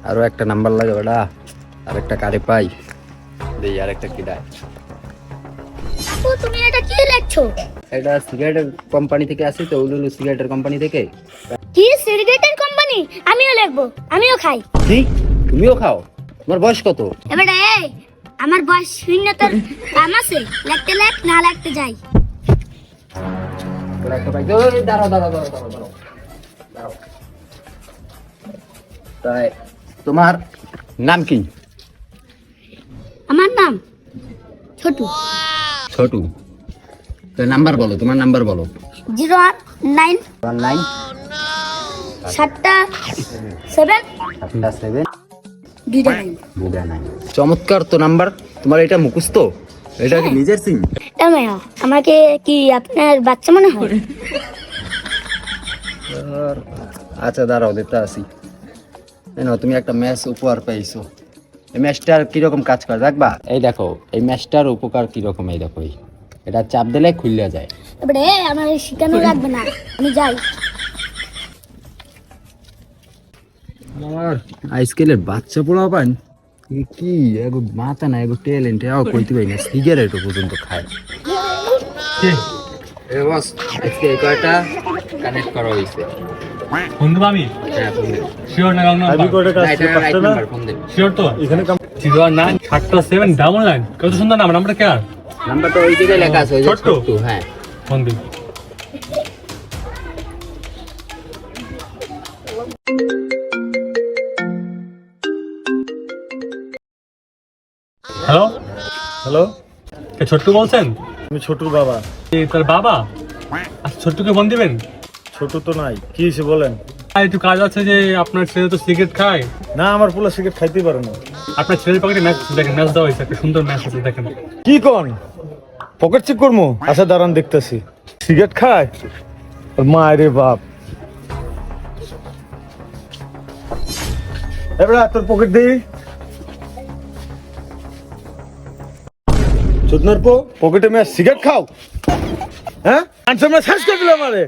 আরো একটা নাম্বার লাগে বেটা, আর একটা কারে পাই দেই, আর একটা কি দেয়। আপু তুমি এটা কি লিখছো? এটা সিগারেটের কোম্পানি থেকে আসি তো, উলুলু সিগারেটের কোম্পানি থেকে। কি সিগারেটের কোম্পানি? আমিও লিখবো, আমিও খাই। কি তুমিও খাও? তোমার বয়স কত? এবারে এই আমার বয়স শূন্য তোর কাম আছে? লিখতে লেখ, না লিখতে যাই। ওরা একটা পাই। ওই দাঁড়াও দাঁড়াও দাঁড়াও দাঁড়াও দাঁড়াও দাঁড়াও। তাই তোমার নাম কি? আমার নাম ছোটু। ছোটু। তো নাম্বার বলো, তোমার নাম্বার বলো। 089 9 7টা 7 7 2টা 9। চমৎকার তো নাম্বার তোমার। এটা মুখস্থ? এটা কি নিজের সিম? মায়া আমাকে কি আপনার বাচ্চা মনে হয়? আচ্ছা দাঁড়াও দিতে আসি। নাও তুমি একটা ম্যাচ উপহার পেয়েছো। এই ম্যাচটার কিরকম কাজ করে দেখবা? এই দেখো এই ম্যাচটার উপকার কিরকম, এই দেখো এটা চাপ দিলে খুললে যায়। এবারে আমার শিখানো লাগবে না, আমি যাই। আমার আজকালের বাচ্চা পোলা পান কি এগো মাথা না, এগো ট্যালেন্ট এও কইতে পারি না, সিগারেটও পর্যন্ত খায়। এ বস আজকে এই কয়টা কানেক্ট করা হয়েছে। ফোন দেবো আমি? হ্যাঁ ফোন দে। শিওর না? রং নাম্বার ফোন দে। শিওর তো? এখানে 09 7টা 7 ডাবল 9। কত সুন্দর নাম, নাম্বারটা কে? নাম্বারটা ওই জায়গায় লেখা আছে, ওই যে ছোট্ট। ছোট্ট। হ্যাঁ ফোন দিই। হ্যালো হ্যালো, কে ছোট্টু বলছেন? আমি ছোটুর বাবা। তার বাবা? আচ্ছা ছোট্টুকে ফোন দিবেন। ছোটু তো নাই, কি হয়েছে বলেন? একটু কাজ আছে যে আপনার ছেলে তো সিগারেট খায়। না, আমার পোলা সিগারেট খাইতেই পারে না। আপনার ছেলের পকেটে ম্যাচ দেখেন, ম্যাচ দেওয়া হয়েছে, একটা সুন্দর ম্যাচ আছে দেখেন। কি কন? পকেট চেক করবো? আচ্ছা দাঁড়ান দেখতেছি। সিগারেট খায় ওর মা রে বাপ। এবার তোর পকেট দিই। চোদনার পো, পকেটে মেয়ে সিগারেট খাও? হ্যাঁ আনসার আমরা শেষ করে দিলাম আরে।